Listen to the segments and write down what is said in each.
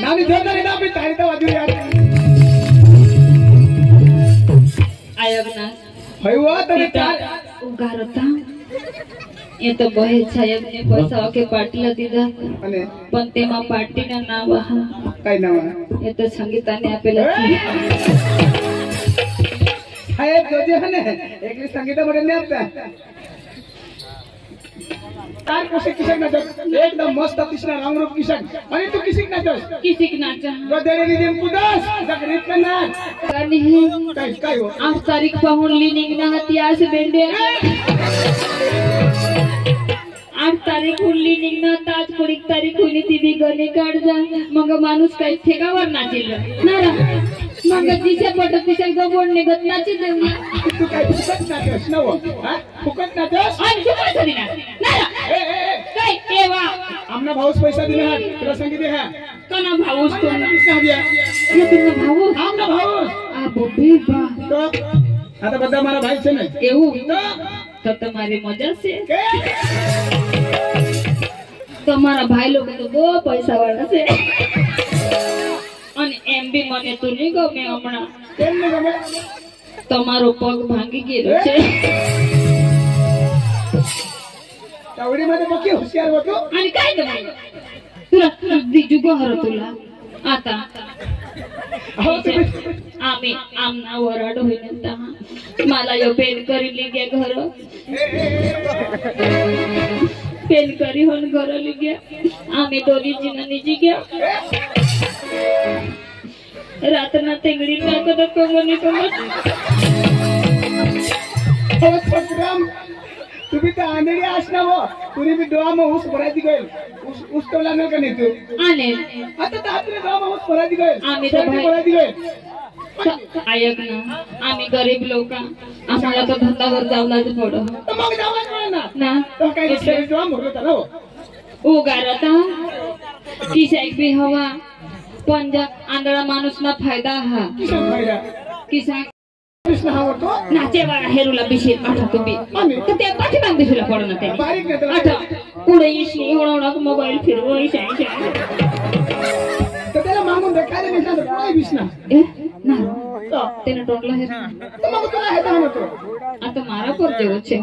नानी जोरदार ना भी तारी तो वाजू यार आयोगना हयवा तरी चार उगारता ये तो बहे छायब ने पैसा के पार्टी ला दीदा અને पण तेमा पार्टी ना नाम हा काय नाव ये तो संगीता ने आपेला साहेब जोजे हने एकली संगीता मध्ये नाही आता तार कसे किशक नाचस एकदम मस्त तिसरा रंगरूप किशक आणि तू किसिक नाचस किसिक नाचा गदेरी निम कुदास जगरीत का नाच काय काय हो आज तारीख पाहून लिनिंग ना हतिया से बेंडे 8 तारीख उरली निघणं ताज पुढीक तारीख होली ती बी गणे काढ जा मग माणूस काही ठेकावर नाचेल ना मग जिच्या पटत तिच्या गबोड निघत नाची देऊ तू काय फुकट नाचस ना हो हा फुकट नाचस आणि फुकट तरी ना काय तेवा आमना भाऊस पैसा दिले हा तुला सांगितले हा कना भाऊस कोण कृष्णा दिया ये तुमचा भाऊ आमना भाऊस आ बोबी बा तो आता બધા મારા ભાઈ છે ને એવું તો તમારી મજા છે તમારા ભાઈ લોકો તો બહુ પૈસા વાળા છે અને એમ બી મને તો નહીં ગમે હમણાં કેમ ન ગમે તમારો પગ ભાંગી ગયેલો છે તાવડી मध्ये પકી હોશિયાર હતો आणि काय गमे तुला बीजू गोहर तुला आता हो तुम्ही आम्ही आमना वराड होईनता मला यो पेन करी गे घर पेन करी होन घर लिगे आम्ही दोन्ही जिनानी गया रातना तेंगडी टाकत कमनी कमत हो सतराम तुम्ही तर आंधळी असना हो तुम्ही बी डोळा मग ऊस भरायची गईल ऊस तोला नाही का नाही तू आले आता तर आपले डोळा मग ऊस भरायची गईल आम्ही तर भरायची गईल ऐक ना आम्ही गरीब लोक आम्हाला तर धंदावर जावलाच पड तर मग जावा ना तो काय शरीर डोळा मोरलो त्याला हो उगारता किशाक बी हवा पंजा आंधळा माणूस ना फायदा हा किसान फायदा किसा कृष्ण हा होतो नाचे वाला हेरूला बिशे आठा तुम्ही तर ते पाठीमाग बिशूला पडो ना ते बारीक नाही त्याला आठा पुढे इशनी होणार मोबाईल फिरवो इशाई तर त्याला मागून देखायला नाही सांगतो काय विष्णा ए ना तेने टोटला हे तर मग तुला हे तर म्हणतो आता मारा पर जेवो छे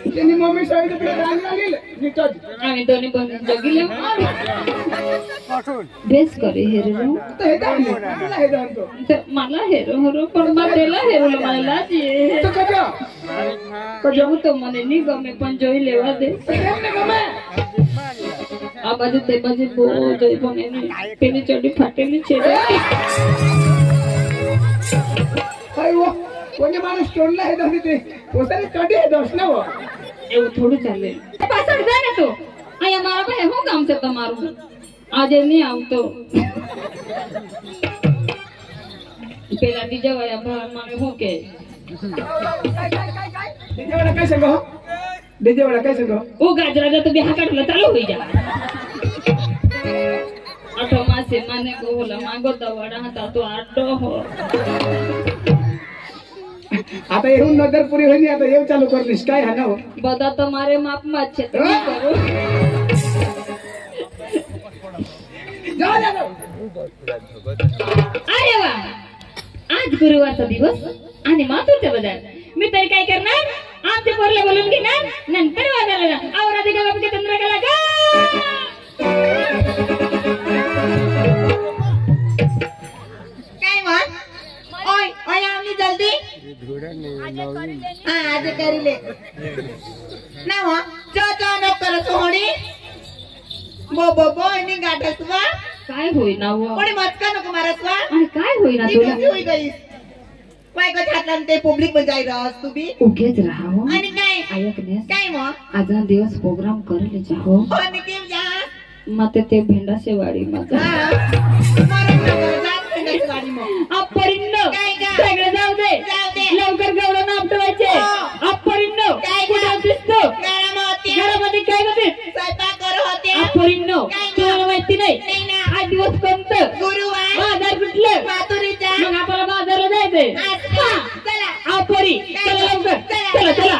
त्यांनी मम्मी सांगितलं तुला रांग लागेल निकट आम्ही दोन्ही पण जगिले बेस करे हेरो तर हे तर तुला हे म्हणतो तर मला हेरो हेरो पण मला हेरो मला लाजे तो कजा कजो तो મને ની ગમે પણ જોઈ લેવા દે કેમ ને ગમે આ બાજુ તે બાજુ બહુ જોઈ પણ એની પેલી ચડી ફાટેલી છે હાય કોને માણસ ટોળલા હે દોની તે પોતાની કાઢી હે દોસ ના હો એવું થોડું ચાલે પાછળ જા ને તો અહીંયા મારા પાસે શું કામ છે તમારું આજે નહીં આવતો પેલા બીજા વાળા મને શું કે डीजे वाला काय सांगो डीजे वाला काय सांगो ओ गाजराजा तो बिहा काढला चालू होई जा आठो मासे माने गोला मागो दवाडा हाता तो आडो हो आता येऊन नगरपुरी होईनी आता येऊ चालू करलीस काय हा ना हो बदा तुम्हारे माप में अच्छे तो करो जाओ जाओ अरे वा आज गुरुवारचा दिवस आणि मातूरचा बाजार मी तरी काय करणार आमच्या पोरला बोलून घेणार नंतर वाजायला जा आवरा दे गावा के चंद्रकला गा काय मान ओय ओय आमनी जल्दी हां आज करीले ना हो जो न कर सोहणी बो इनी गाठसवा काय होई ना वो कोणी मस्का नको मारसवा आणि काय होई ना तुला होई गई काय को छातला ते पब्लिक मध्ये जाई रहस तू बी उगेच राहो आणि काय ऐकने काय मग आज दिवस प्रोग्राम करले जाहो आणि केम जा मते ते भेंडासे वाडी माझा मरण नगर जा भेंडासे वाडी मग अपरिन्न सगळे जाऊ दे लवकर गवळण नापटवायचे अपरिन्न कुठे दिसतो घरामध्ये काय होते स्वयंपाक करत होते अपरिन्न तुला माहिती नाही आज दिवस कोणत गुरुवार बाजार कुठलं मातुरीचा मग आपल्याला बाजारला जायचंय चला अपरी चला लवकर चला चला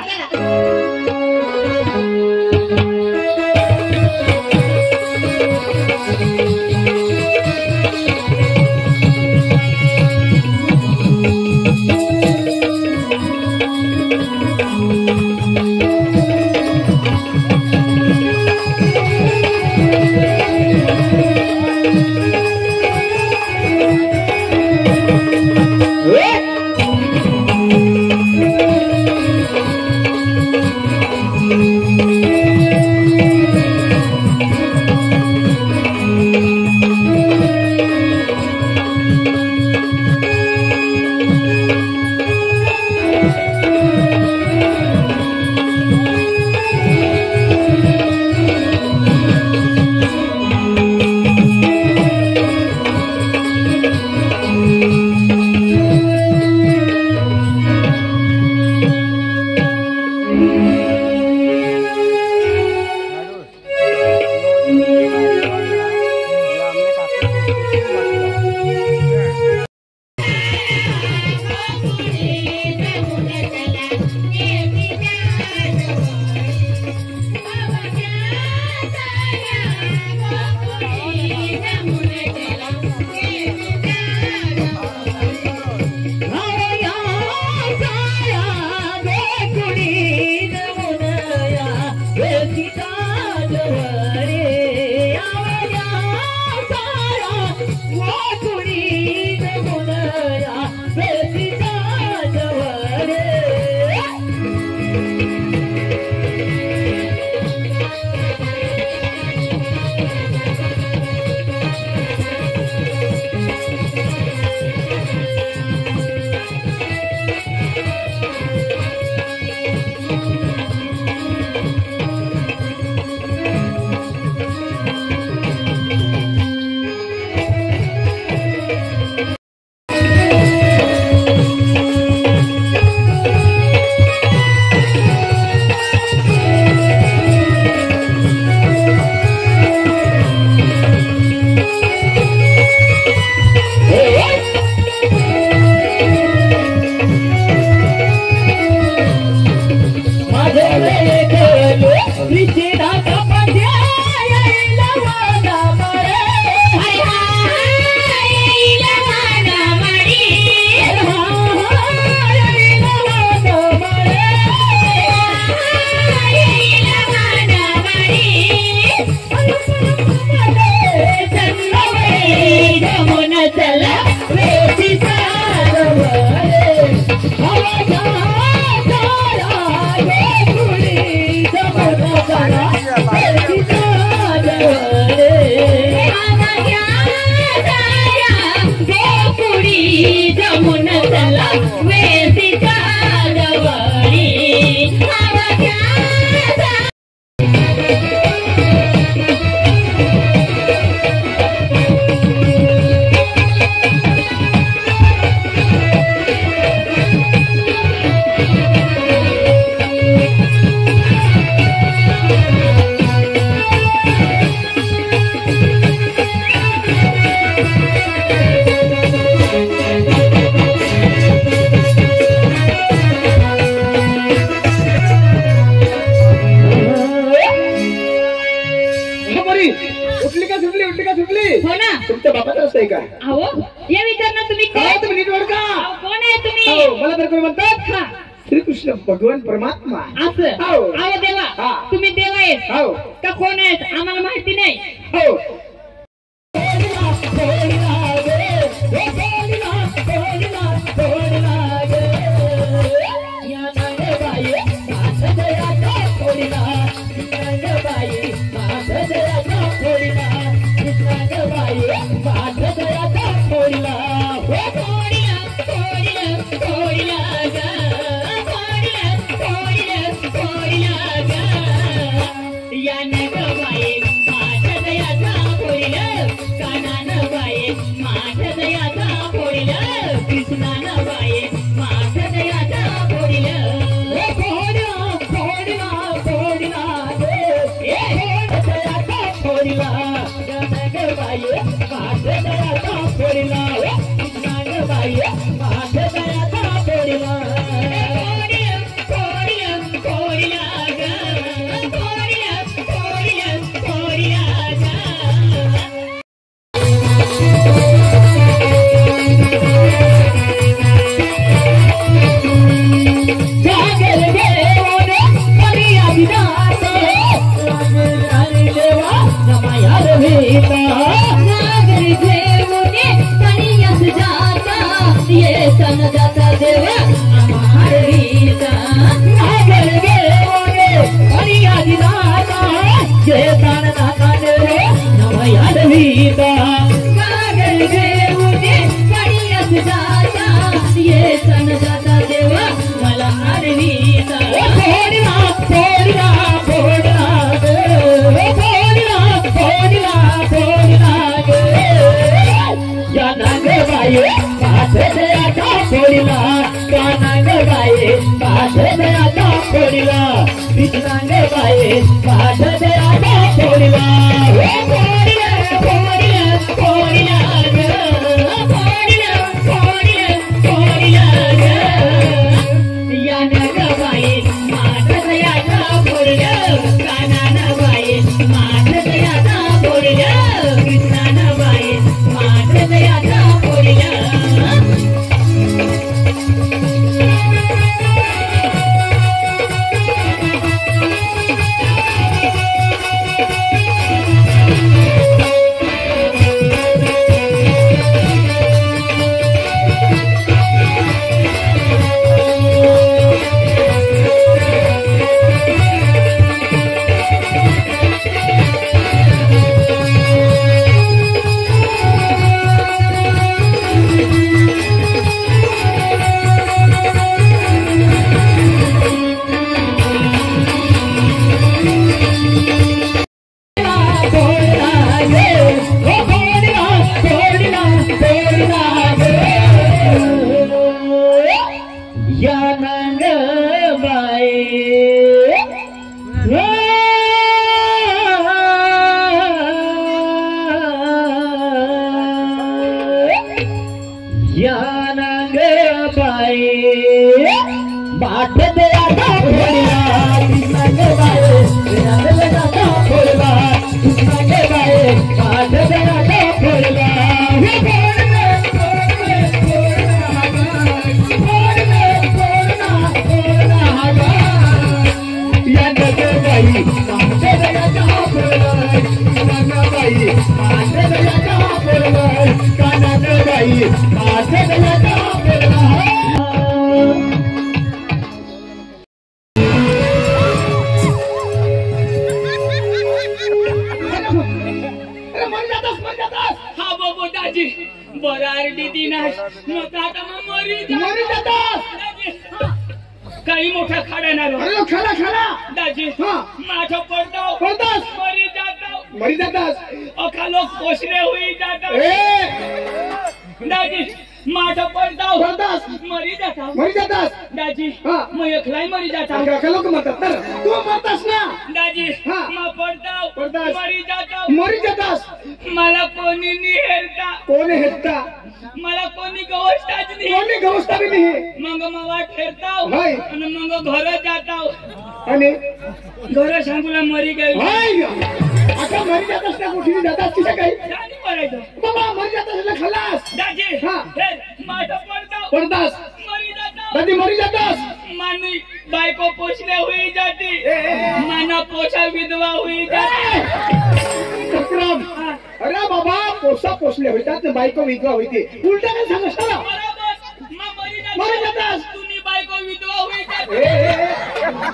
तुमच्या बापाचा रस्ता आहे का? अहो या विचारणा तुम्ही काय तुम्ही नीट ओळखा. कोण आहे तुम्ही? मला तर कोण म्हणतात श्रीकृष्ण भगवान परमात्मा. असं अहो देवा तुम्ही देव आहेत का कोण आहेत आम्हाला माहिती नाही. हो या नंग बाई बाट दे आधा फोड़ला नंग बाई नंग लगा फोड़ला नंग बाई बाट दे आधा फोड़ला या नंग बाई बाट दे आधा फोड़ला नंग बाई बाट दे आधा फोड़ला कानन बाई बाट दे आधा फोड़ला बरारडी दिनाश मग आता मग मरी जातात काही मोठा खाडा नाही अरे खाला खाला दाजी हा माझं पडताव पडतास मरी जाताव अखा लोक पोषले होई जातात दाजी माझं पडताव मरी जाताव दाजी हा मग एकलाई मरी जाताव लोक म्हणतात तर तू मरतास ना दाजी हा. मग पडताव मरी जाताव मरी जातास मला कोणी निहेरता कोण हेरता मला कोणी गवसताच नाही कोणी गवसता बी नाही मग मला ठेरताव हाय. आणि मग घर जाताव आणि घर सांगूला मरी गई हाय आता मरी जातास ना कुठे जातास किती काही दाजी मरायचं बाबा मरी जातास ना खलास दाजी हा. हे माझं पडताव पडतास मरी जाताव कधी मरी जातास मानी बायको पोषले हुई जाती माना पोषा विधवा हुई जाती विक्रम अरे बाबा पोसा पोसले होतात ना बायको विधवा होती उलटा काय सांगस ना बरोबर मग मरी जातास तुम्ही बायको विधवा हुई जाती ए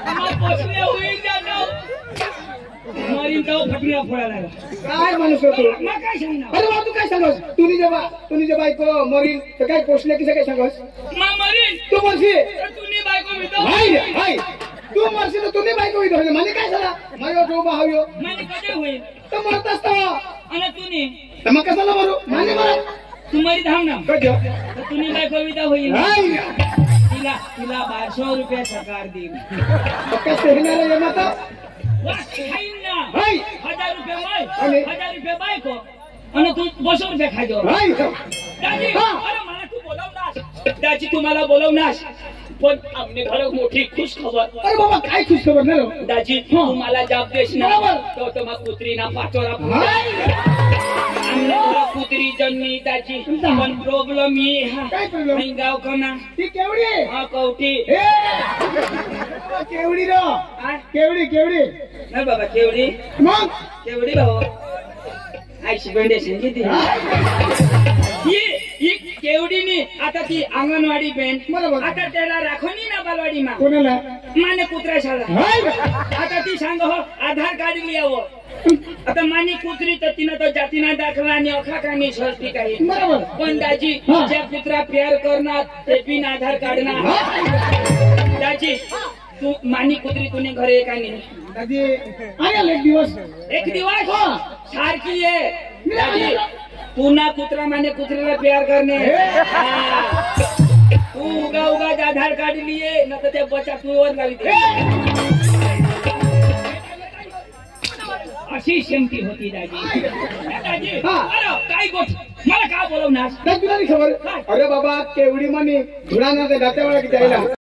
मग पोषले हुई जाताव मरीन तो फटका फोडायला काय माणूस होतो मग काय सांगणार अरे बाबा तू काय सांगस तुनी जे बायको मरीन तर काय पोसले की काय सांगस मग मरीन तू म्हणशी तर तुम्ही बायको विधवा हाय हाय तू म्हणशी तर तुम्ही बायको विधवा होते म्हणजे काय झाला माझ्या ठोबा हाव्यो माने कधी होईल तर मरतास तवा आणि तुम्ही तर मग कशाला मरू माने मरा तू मरी धाव ना कधी तर तुम्ही बायको विधवा होईल हाय तिला 1200 रुपये सरकार देईल पक्का सेहणार आहे माता वा खाईन ना हाय 1000 रुपये माय आणि 1000 रुपये बायको आणि तू 200 रुपये खायचो हाय दाजी हा. अरे मला तू बोलवणार दाजी तुम्हाला बोलवणार पण आमने घर मोठी खुश खबर अरे बाबा काय खुश खबर ना दाजी तुम्हाला जाब देश ना बरोबर. तो तुम्हा कुत्री ना पाचोरा हाय आमने घर कुत्री जन्मी दाजी पण प्रॉब्लेम ही काय problem? नाही गाव कोणा ती केवढी आहे हा कवठी ए केवढी रो हा? केवढी नाही बाबा केवढी मग भाऊ आयशी बेंडे सांगितली ही केवढीनी आता ती अंगणवाडी बँड बरोबर. आता त्याला राखोनी ना बालवाडी मा कोणाला माने कुत्रा शाळा हाय आता ती सांग हो आधार कार्ड लिहावं आता मानी कुत्री तर तिनं तो जातीना दाखला आणि अखाकानी सृष्टी काही बरोबर पण दाजी हा. ज्या कुत्रा प्यार करणार ते बिन आधार कार्ड ना दाजी तू मानी कुत्री तुने घरे एक आणि दादी आले एक दिवस एक दिवस हा. सारखी आहे दाजी तू ना कुत्रा माने कुत्रीला प्यार करणे हा. तू उगा आधार कार्ड लिए न तर ते बच्चा तू वर लावी अशी शेमटी होती दाजी हा. अरे काय गोष्ट मला का बोलवणार तुला नाही खबर अरे बाबा केवढी मानी धुळाना गात्यावाळा की जायला